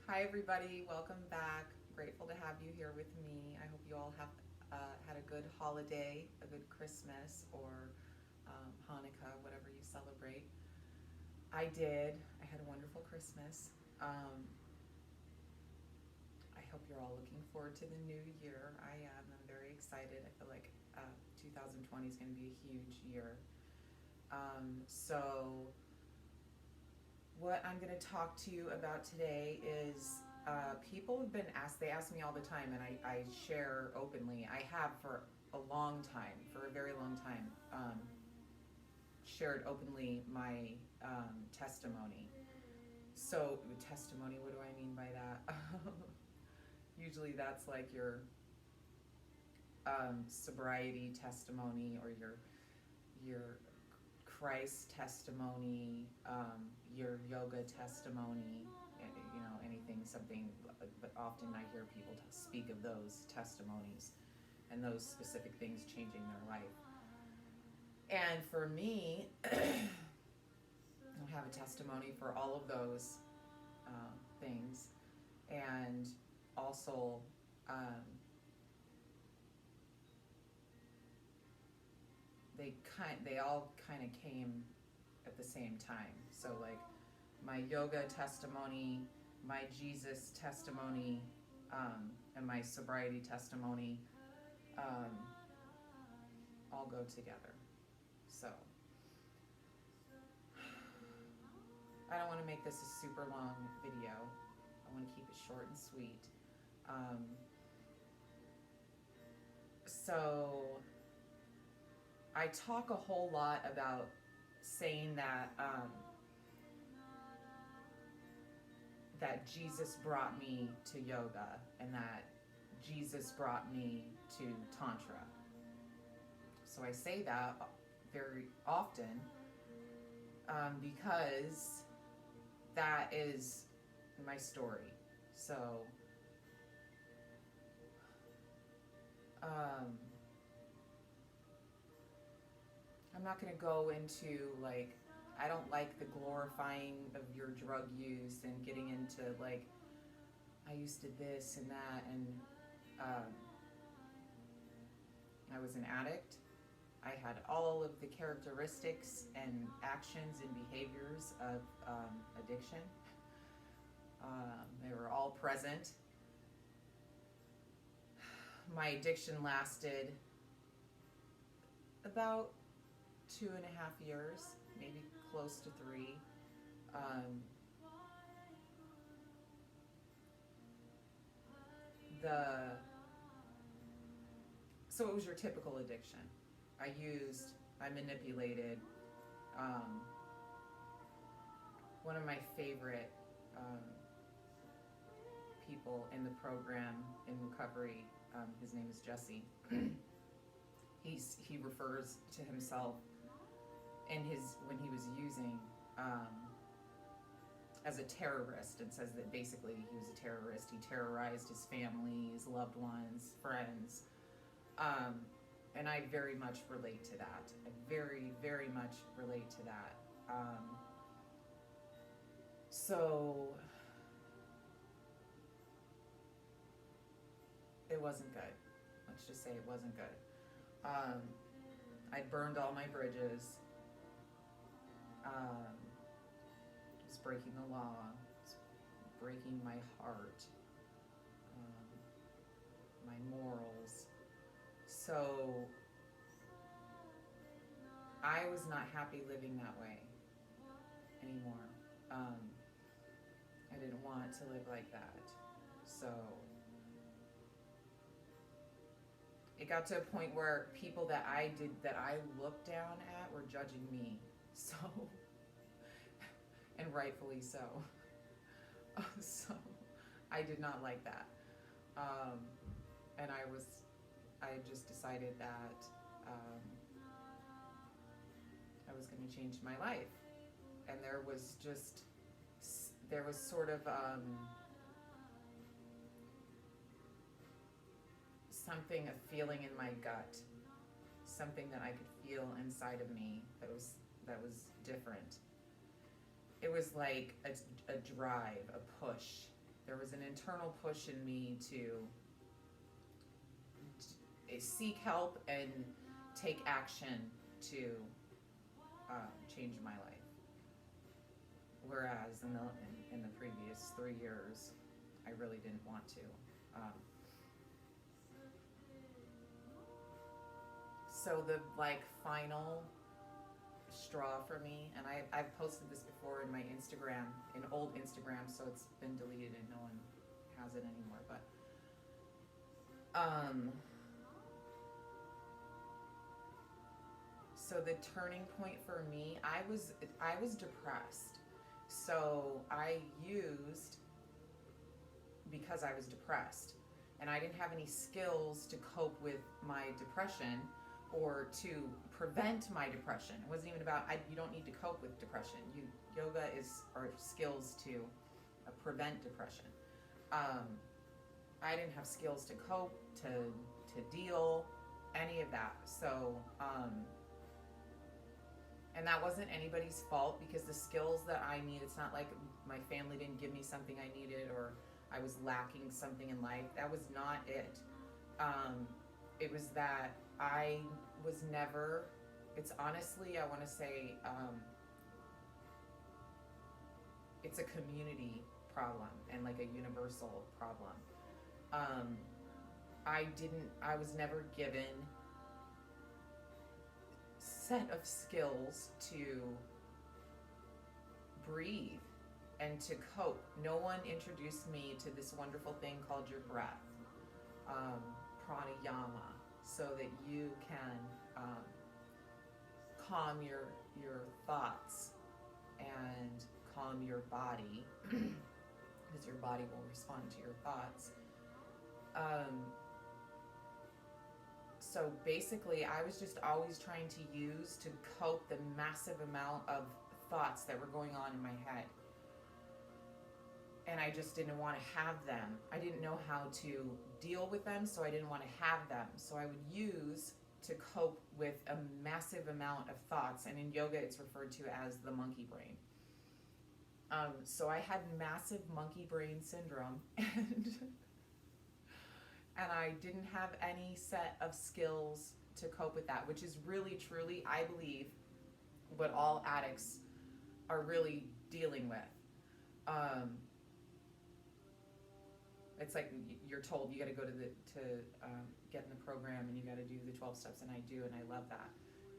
Hi, everybody. Welcome back. Grateful to have you here with me. I hope you all have had a good holiday, a good Christmas, or Hanukkah, whatever you celebrate. I did. I had a wonderful Christmas. I hope you're all looking forward to the new year. I am. I'm very excited. I feel like 2020 is going to be a huge year. So, what I'm going to talk to you about today is people have been asked, they ask me all the time, and I share openly. I have for a long time, for a very long time, shared openly my testimony. So, testimony, what do I mean by that? Usually that's like your sobriety testimony or your Christ testimony, your yoga testimony, anything, something. But often I hear people speak of those testimonies and those specific things changing their life. And for me, I have a testimony for all of those things, and also they all kind of came at the same time. So like my yoga testimony, my Jesus testimony, and my sobriety testimony all go together. So I don't want to make this a super long video. I want to keep it short and sweet. So I talk a whole lot about saying that that Jesus brought me to yoga and that Jesus brought me to Tantra. So I say that very often because that is my story. So I'm not going to go into like, I don't like the glorifying of your drug use and getting into like, I used to this and that, and I was an addict. I had all of the characteristics and actions and behaviors of addiction. They were all present. My addiction lasted about 2.5 years, maybe close to 3. So it was your typical addiction. I manipulated. One of my favorite people in the program in recovery, his name is Jesse. He refers to himself when he was using as a terrorist, and says that basically he was a terrorist. He terrorized his family, his loved ones, friends. And I very much relate to that. I very, very much relate to that. So it wasn't good. Let's just say it wasn't good. I burned all my bridges. It was breaking the law. It was breaking my heart, my morals. So I was not happy living that way anymore. I didn't want to live like that. So it got to a point where people that I looked down at were judging me. So, and rightfully so. So I did not like that. And I just decided that I was going to change my life. And there was sort of a feeling in my gut, something that I could feel inside of me that was different. It was like a drive, a push There was an internal push in me to seek help and take action to change my life. Whereas in the previous 3 years, I really didn't want to. So the final straw for me, and I've posted this before in my Instagram, in old Instagram, so it's been deleted and no one has it anymore, but so the turning point for me, I was depressed. So I used, because I was depressed and I didn't have any skills to cope with my depression or to prevent my depression. It wasn't even about, you don't need to cope with depression. Yoga are skills to prevent depression. I didn't have skills to cope, to deal, any of that. So, and that wasn't anybody's fault, because the skills that I need, it's not like my family didn't give me something I needed or I was lacking something in life. That was not it. It was that I was never, it's honestly, I want to say, it's a community problem and like a universal problem. I was never given set of skills to breathe and to cope. No one introduced me to this wonderful thing called your breath, pranayama, so that you can calm your thoughts and calm your body, because your body will respond to your thoughts. So basically, I was just always trying to use to cope the massive amount of thoughts that were going on in my head. And I just didn't want to have them. I didn't know how to deal with them, so I didn't want to have them. So I would use to cope with a massive amount of thoughts. And in yoga, it's referred to as the monkey brain. So I had massive monkey brain syndrome, and I didn't have any set of skills to cope with that, which is really, truly, I believe, what all addicts are really dealing with. It's like you're told you got to go to get in the program, and you got to do the 12 steps, and I do, and I love that,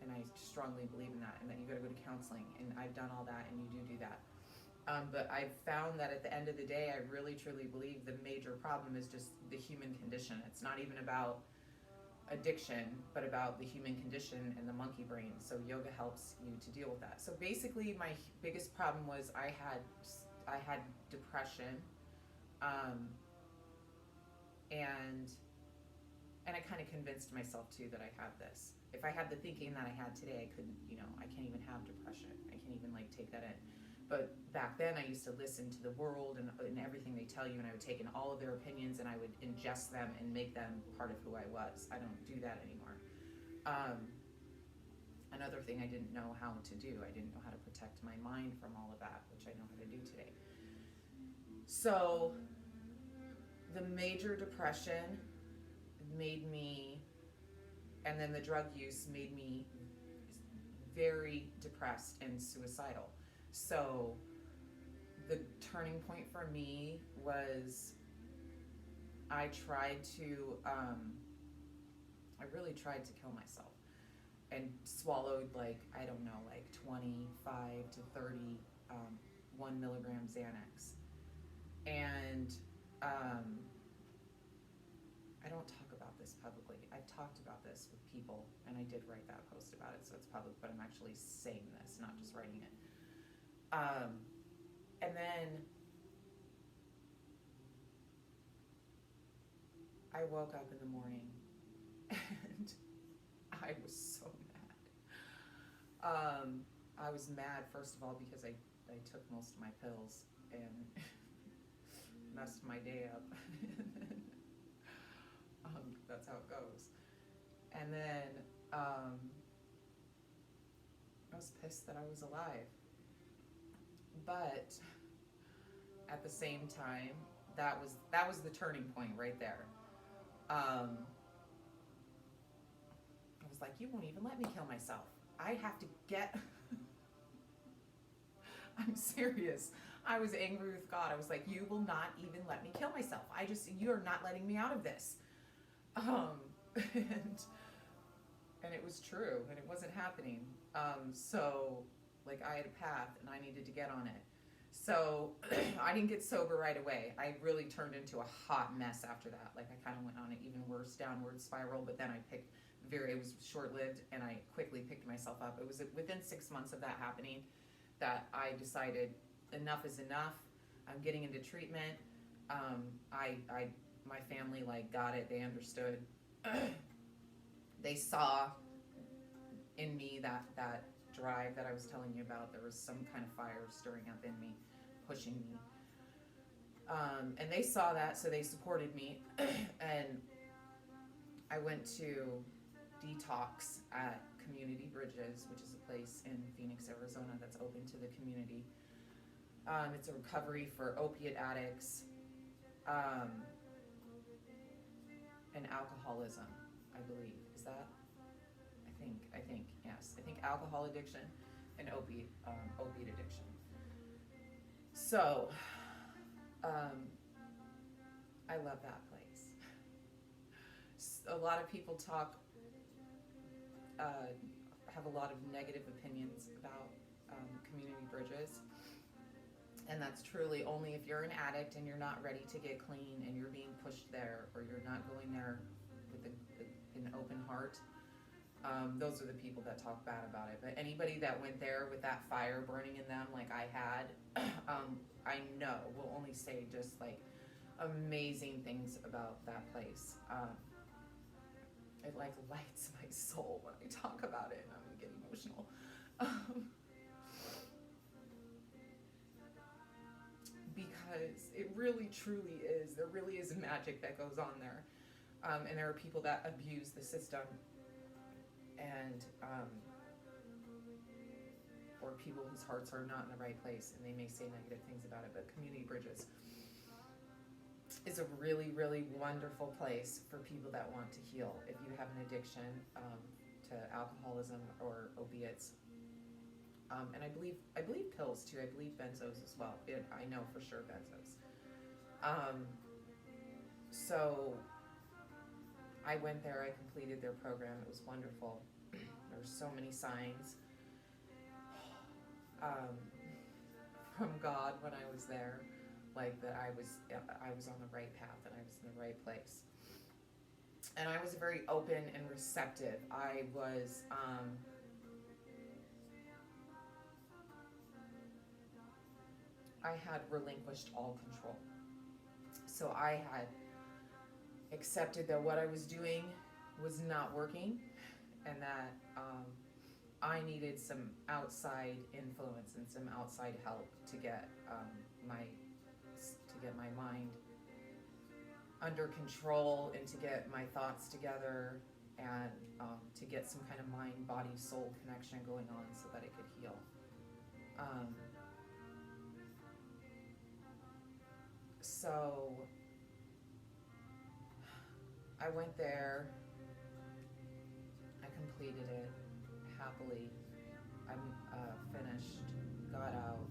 and I strongly believe in that, and that you got to go to counseling, and I've done all that, and you do that. But I've found that at the end of the day, I really truly believe the major problem is just the human condition. It's not even about addiction, but about the human condition and the monkey brain. So yoga helps you to deal with that. So basically, my biggest problem was I had depression, and I kind of convinced myself too that I had this. If I had the thinking that I had today, I couldn't, I can't even have depression. I can't even take that in. But back then I used to listen to the world and everything they tell you, and I would take in all of their opinions and I would ingest them and make them part of who I was. I don't do that anymore. Another thing I didn't know how to do, I didn't know how to protect my mind from all of that, which I know how to do today. So the major depression made me, and then the drug use made me very depressed and suicidal. So the turning point for me was I really tried to kill myself, and swallowed 25 to 30 1 milligram Xanax. And I don't talk about this publicly. I've talked about this with people, and I did write that post about it, so it's public, but I'm actually saying this, not just writing it. And then I woke up in the morning and I was so mad. I was mad, first of all, because I took most of my pills and messed my day up. That's how it goes. And then I was pissed that I was alive. But at the same time, that was the turning point right there. I was like, you won't even let me kill myself. I have to get. I'm serious. I was angry with God. I was like, you will not even let me kill myself. You're not letting me out of this. And it was true, and it wasn't happening. So, like, I had a path, and I needed to get on it. So, I didn't get sober right away. I really turned into a hot mess after that. Like, I kind of went on an even worse downward spiral, but then it was short-lived, and I quickly picked myself up. It was within 6 months of that happening that I decided enough is enough. I'm getting into treatment. My family, like, got it. They understood. They saw in me that drive that I was telling you about. There was some kind of fire stirring up in me, pushing me. And they saw that, so they supported me. And I went to detox at Community Bridges, which is a place in Phoenix, Arizona that's open to the community. It's a recovery for opiate addicts and alcoholism, I believe. Is that? I think, yes. I think alcohol addiction and opiate addiction. So, I love that place. A lot of people have a lot of negative opinions about Community Bridges. And that's truly only if you're an addict and you're not ready to get clean and you're being pushed there, or you're not going there with an open heart. Those are the people that talk bad about it. But anybody that went there with that fire burning in them, like I had, I know will only say just like amazing things about that place. It like lights my soul when I talk about it, and I'm gonna get emotional. Because it really truly is. There really is magic that goes on there. And there are people that abuse the system, and or people whose hearts are not in the right place, and they may say negative things about it. But Community Bridges is a really, really wonderful place for people that want to heal. If you have an addiction to alcoholism or opiates, and I believe pills too. I believe benzos as well. I know for sure benzos. So I went there. I completed their program. It was wonderful. There were so many signs from God when I was there, like that I was on the right path and I was in the right place. And I was very open and receptive. I had relinquished all control. So I had accepted that what I was doing was not working, and that I needed some outside influence and some outside help to get my mind under control, and to get my thoughts together, and to get some kind of mind, body, soul connection going on so that it could heal. So I went there, I completed it happily. I finished, got out,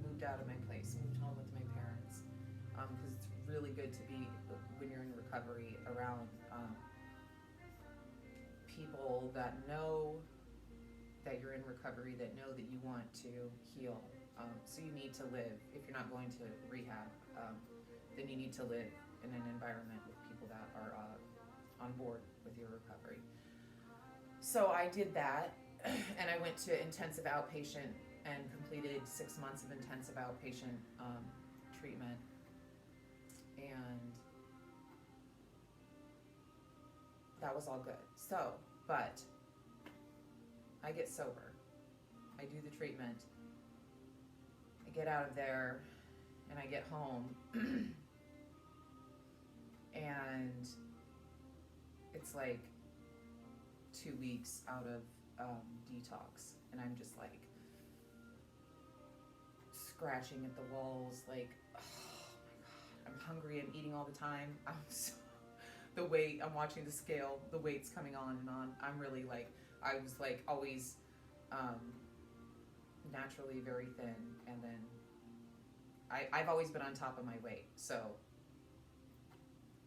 moved out of my place, moved home with my parents, because it's really good to be, when you're in recovery, around people that know that you're in recovery, that know that you want to heal. So you need to live, if you're not going to rehab, then you need to live in an environment with people that are on board with your recovery. So I did that, and I went to intensive outpatient and completed 6 months of intensive outpatient treatment. And that was all good. So, but I get sober. I do the treatment. I get out of there, and I get home. And it's like 2 weeks out of detox, and I'm just like scratching at the walls, like, oh my God, I'm hungry been eating all the time. The weight, I'm watching the scale, the weight's coming on and on. I'm really like, I was like always naturally very thin, and then I've always been on top of my weight. So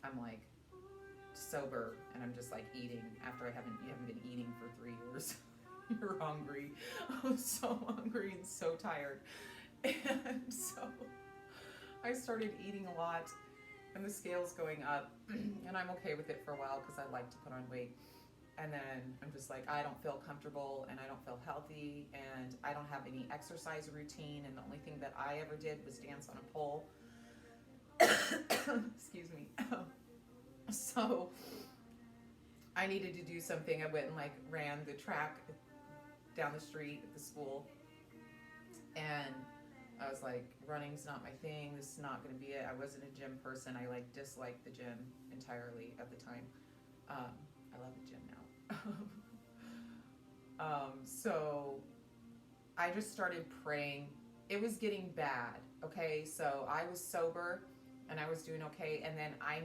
I'm like sober, and I'm just like eating after you haven't been eating for 3 years. You're hungry. I'm so hungry and so tired. And so I started eating a lot, and the scale's going up, and I'm okay with it for a while because I like to put on weight. And then I'm just like, I don't feel comfortable, and I don't feel healthy, and I don't have any exercise routine, and the only thing that I ever did was dance on a pole. Excuse me. So I needed to do something. I went and like ran the track down the street at the school, and I was like, running's not my thing. This is not going to be it. I wasn't a gym person. I like disliked the gym entirely at the time. I love the gym now. So I just started praying. It was getting bad. Okay, so I was sober and I was doing okay, and then I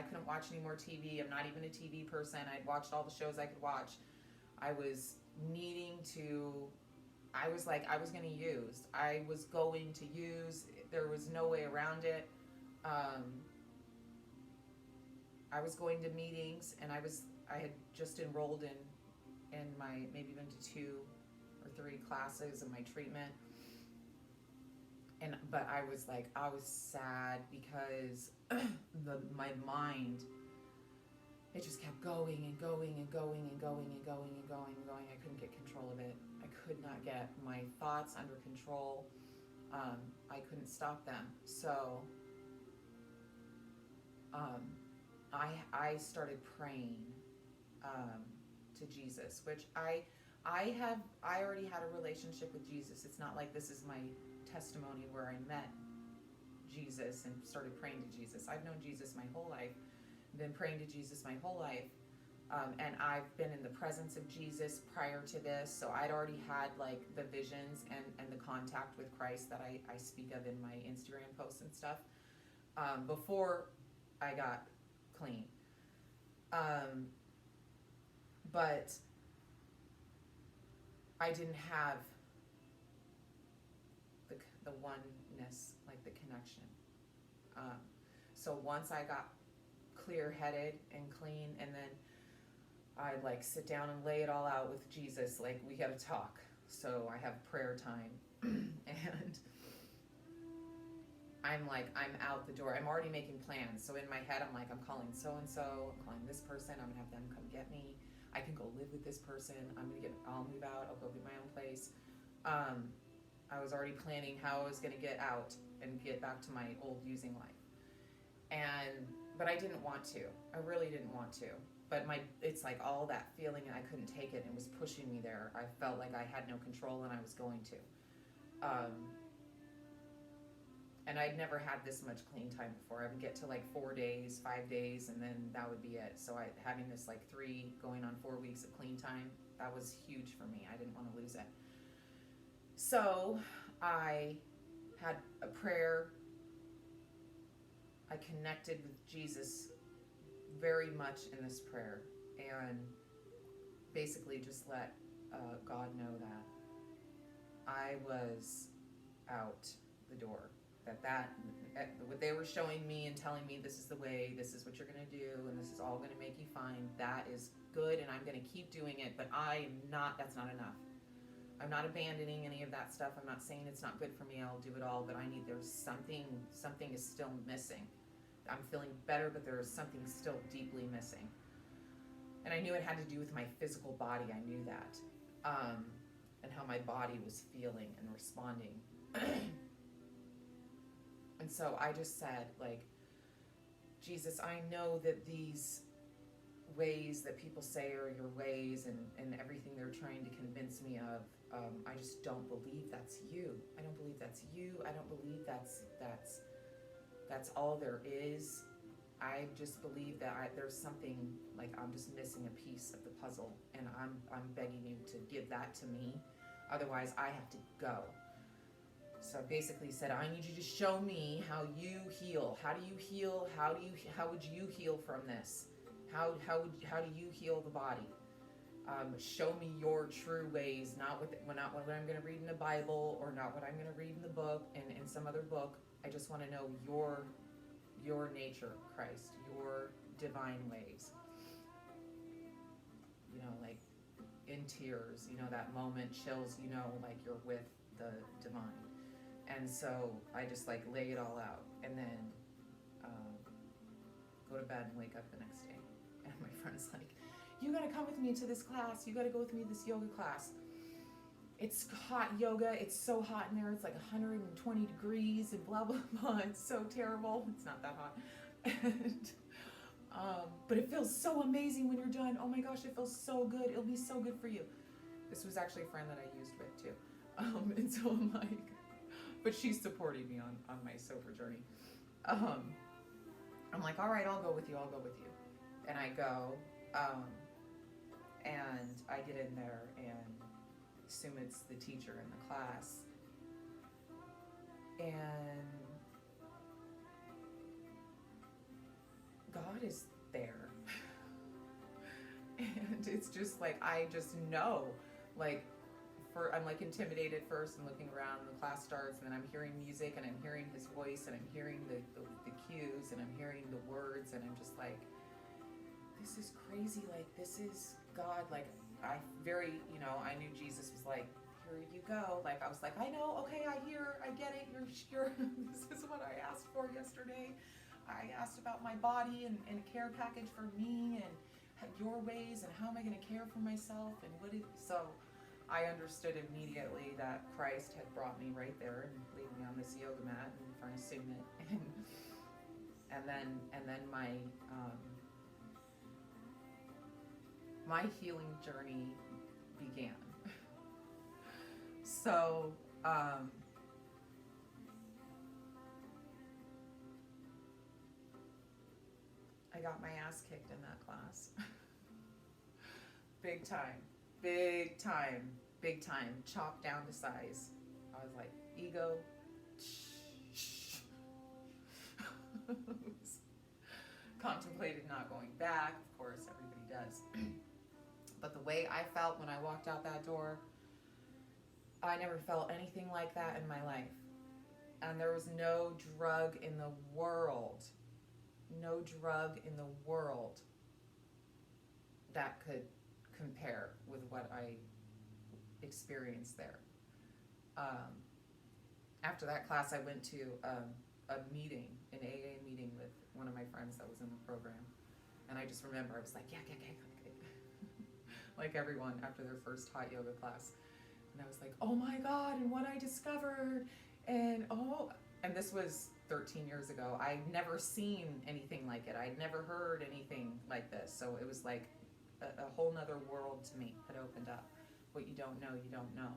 couldn't watch any more TV. I'm not even a TV person. I'd watched all the shows I could watch. I was like, I was going to use. There was no way around it. I was going to meetings, and I had just enrolled in maybe been to 2 or 3 classes of my treatment. But I was sad because my mind, it just kept going and going and going and going and going and going and going. I couldn't get control of it. I could not get my thoughts under control. I couldn't stop them. So I started praying to Jesus, which I already had a relationship with Jesus. It's not like this is my testimony where I met Jesus and started praying to Jesus. I've known Jesus my whole life, been praying to Jesus my whole life, and I've been in the presence of Jesus prior to this, so I'd already had like the visions and the contact with Christ that I speak of in my Instagram posts and stuff before I got clean. But I didn't have the oneness, like the connection. So once I got clear-headed and clean, and then I'd like sit down and lay it all out with Jesus, like, we gotta talk. So I have prayer time, and I'm out the door. I'm already making plans. So in my head, I'm like, I'm calling so-and-so, I'm calling this person, I'm gonna have them come get me. I can go live with this person. I'll move out, I'll go get my own place. I was already planning how I was gonna get out and get back to my old using life. But I didn't want to. I really didn't want to. But it's like all that feeling, and I couldn't take it, and it was pushing me there. I felt like I had no control, and I was going to. And I'd never had this much clean time before. I would get to like 4 days, 5 days, and then that would be it. So having this like 3 going on 4 weeks of clean time, that was huge for me. I didn't want to lose it. So I had a prayer. I connected with Jesus very much in this prayer, and basically just let God know that I was out the door. That what they were showing me and telling me, this is the way, this is what you're going to do, and this is all going to make you fine, that is good, and I'm going to keep doing it, but that's not enough. I'm not abandoning any of that stuff. I'm not saying it's not good for me, I'll do it all, but there's something is still missing. I'm feeling better, but there's something still deeply missing. And I knew it had to do with my physical body. I knew that. And how my body was feeling and responding. And so I just said, like, Jesus, I know that these ways that people say are your ways, and everything they're trying to convince me of, I just don't believe that's you. I don't believe that's you. I don't believe that's all there is. I just believe that there's something, like, I'm just missing a piece of the puzzle, and I'm begging you to give that to me. Otherwise, I have to go. So I basically said, I need you to show me how you heal. How do you heal? How would you heal from this? How do you heal the body? Show me your true ways, not what I'm going to read in the Bible, or not what I'm going to read in the book and in some other book. I just want to know your nature, Christ, your divine ways. You know, like in tears, you know, that moment, chills, you know, like you're with the divine. And so I just like lay it all out, and then go to bed and wake up the next day. And my friend's like, you gotta come with me to this class. You gotta go with me to this yoga class. It's hot yoga. It's so hot in there. It's like 120 degrees and blah, blah, blah. It's so terrible. It's not that hot. And, but it feels so amazing when you're done. Oh my gosh, it feels so good. It'll be so good for you. This was actually a friend that I used with too. And so I'm like, but she's supporting me on my sober journey. I'm like, all right, I'll go with you. And I go, and I get in there and assume it's the teacher in the class. And God is there. And it's just like, I just know, like, I'm like intimidated first and looking around, and the class starts, and then I'm hearing music, and I'm hearing his voice, and I'm hearing the cues, and I'm hearing the words, and I'm just like, this is crazy. Like, this is God. Like, I knew Jesus was like, here you go. Like, I was like, I know, okay, I hear, I get it, you're this is what I asked for yesterday. I asked about my body and a care package for me, and your ways, and how am I going to care for myself, and so I understood immediately that Christ had brought me right there and laid me on this yoga mat in front of Sumit, and then my healing journey began. So I got my ass kicked in that class. Big time, chopped down to size. I was like, ego, contemplated not going back. Of course, everybody does. But the way I felt when I walked out that door, I never felt anything like that in my life. And there was no drug in the world that could compare with what I experienced there. After that class, I went to a meeting, an AA meeting with one of my friends that was in the program. And I just remember I was like, yeah. Like everyone after their first hot yoga class. And I was like, oh my God, and what I discovered. And this was 13 years ago. I'd never seen anything like it. I'd never heard anything like this. So it was like a whole nother world to me had opened up. What you don't know, you don't know.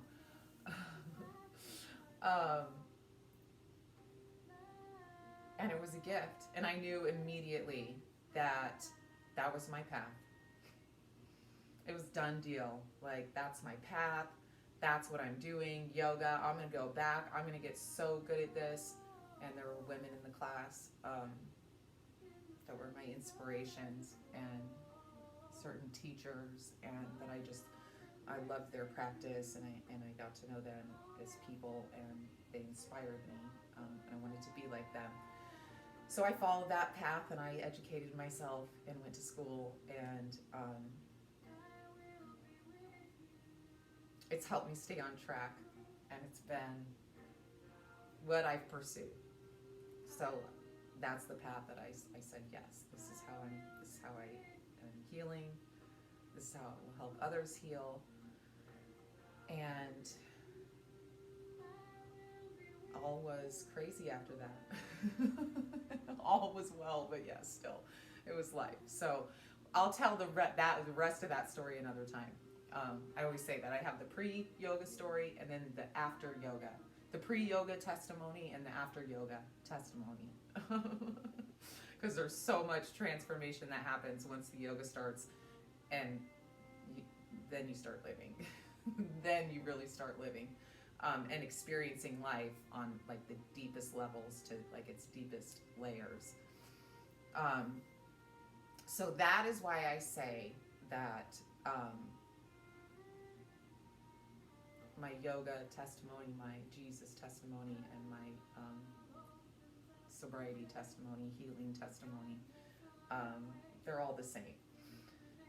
And it was a gift. And I knew immediately that was my path. It was done deal. Like, that's my path. That's what I'm doing. Yoga. I'm going to go back. I'm going to get so good at this. And there were women in the class that were my inspirations, and certain teachers, and that I loved their practice, and I got to know them as people, and they inspired me, and I wanted to be like them. So I followed that path, and I educated myself and went to school, and it's helped me stay on track, and it's been what I've pursued. So that's the path that I said, yes, this is how I am healing. This is how it will help others heal. And all was crazy after that. All was well, but yes, still, it was life. So I'll tell the rest of that story another time. I always say that I have the pre-yoga story and then the after yoga. The pre-yoga testimony and the after yoga testimony. Because there's so much transformation that happens once the yoga starts, and then you start living. Then you really start living. and experiencing life on like the deepest levels to like its deepest layers. So that is why I say that my yoga testimony, my Jesus testimony, and my sobriety testimony, healing testimony, they're all the same.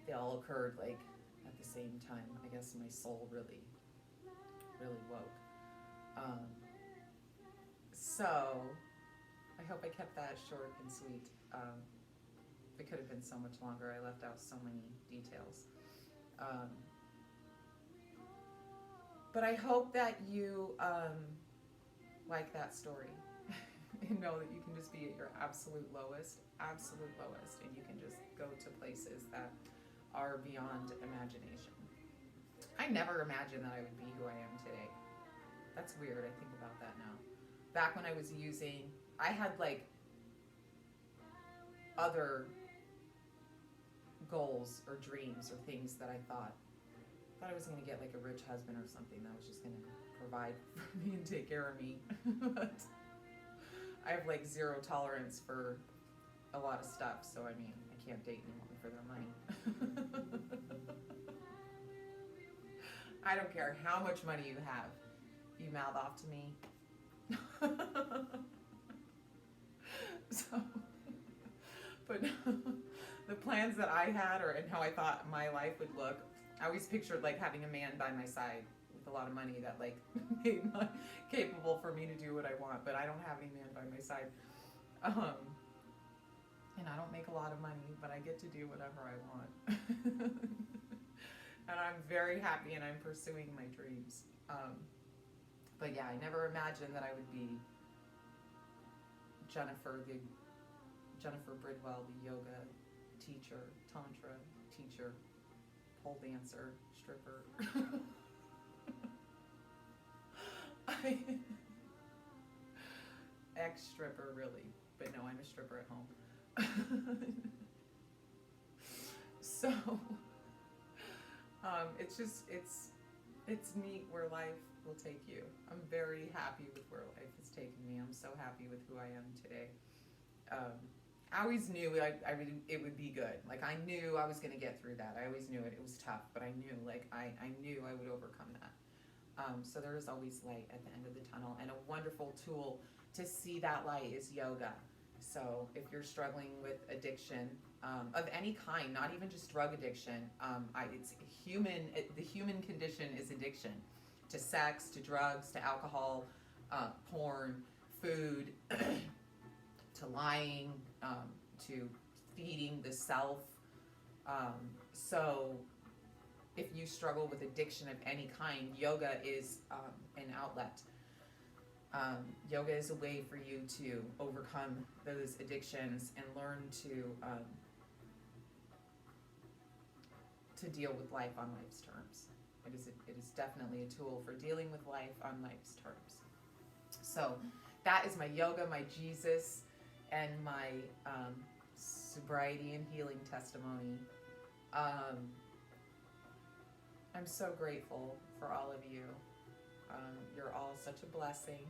They all occurred like at the same time. I guess my soul really woke. So I hope I kept that short and sweet. It could have been so much longer. I left out so many details. But I hope that you like that story and know that you can just be at your absolute lowest, and you can just go to places that are beyond imagination. I never imagined that I would be who I am today. That's weird. I think about that now. Back when I was using, I had like other goals or dreams or things that I thought I was going to get like a rich husband or something that was just going to provide for me and take care of me. But I have like zero tolerance for a lot of stuff, so I mean, I can't date anyone for their money. I don't care how much money you have. You mouth off to me. So, but the plans that I had and how I thought my life would look, I always pictured like having a man by my side with a lot of money that like made me capable for me to do what I want, but I don't have any man by my side. And I don't make a lot of money, but I get to do whatever I want. And I'm very happy and I'm pursuing my dreams. But yeah, I never imagined that I would be Jennifer Bridwell, the yoga teacher, Tantra teacher, pole dancer, stripper. Ex-stripper, really. But no, I'm a stripper at home. So, it's neat where life will take you. I'm very happy with where life has taken me. I'm so happy with who I am today. I always knew it would be good. Like I knew I was going to get through that. I always knew it. It was tough, but I knew I knew I would overcome that. So there is always light at the end of the tunnel, and a wonderful tool to see that light is yoga. So if you're struggling with addiction of any kind, not even just drug addiction, it's human. The human condition is addiction to sex, to drugs, to alcohol, porn, food, to lying, to feeding the self. So if you struggle with addiction of any kind, yoga is an outlet. Yoga is a way for you to overcome those addictions and learn to deal with life on life's terms. It is definitely a tool for dealing with life on life's terms. So that is my yoga, my Jesus, and my sobriety and healing testimony. I'm so grateful for all of you. You're all such a blessing.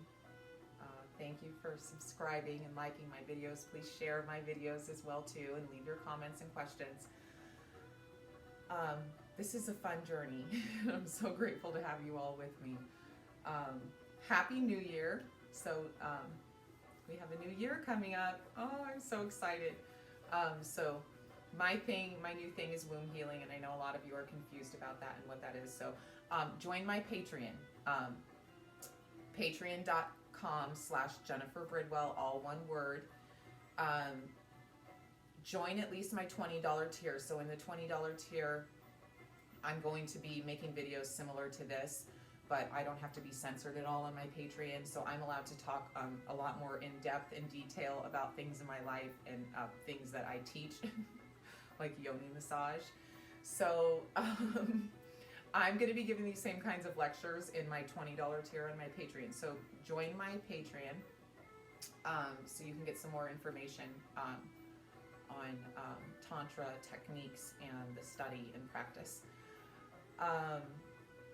Thank you for subscribing and liking my videos. Please share my videos as well too, and leave your comments and questions. This is a fun journey. I'm so grateful to have you all with me. Happy New Year. So we have a new year coming up. Oh, I'm so excited. So my new thing is womb healing, and I know a lot of you are confused about that and what that is. So join my Patreon, patreon.com/Jennifer Bridwell, all one word. Join at least my $20 tier. So in the $20 tier, I'm going to be making videos similar to this, but I don't have to be censored at all on my Patreon. So I'm allowed to talk a lot more in depth and detail about things in my life and things that I teach, like yoni massage. So I'm going to be giving these same kinds of lectures in my $20 tier on my Patreon. So join my Patreon so you can get some more information on Tantra techniques and the study and practice.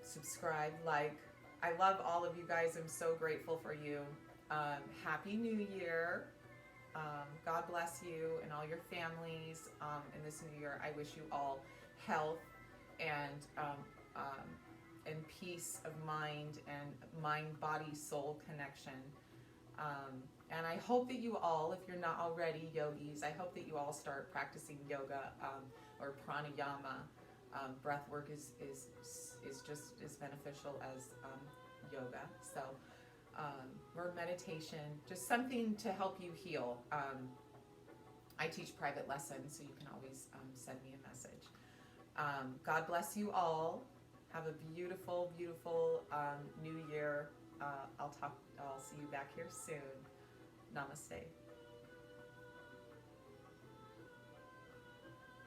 Subscribe, like. I love all of you guys. I'm so grateful for you. Happy New Year. God bless you and all your families in this new year. I wish you all health and peace of mind and mind, body, soul connection. And I hope that you all, if you're not already yogis, I hope that you all start practicing yoga or pranayama. Breath work is just as beneficial as yoga. So, or meditation, just something to help you heal. I teach private lessons, so you can always send me a message. God bless you all. Have a beautiful, beautiful new year. I'll see you back here soon. Namaste.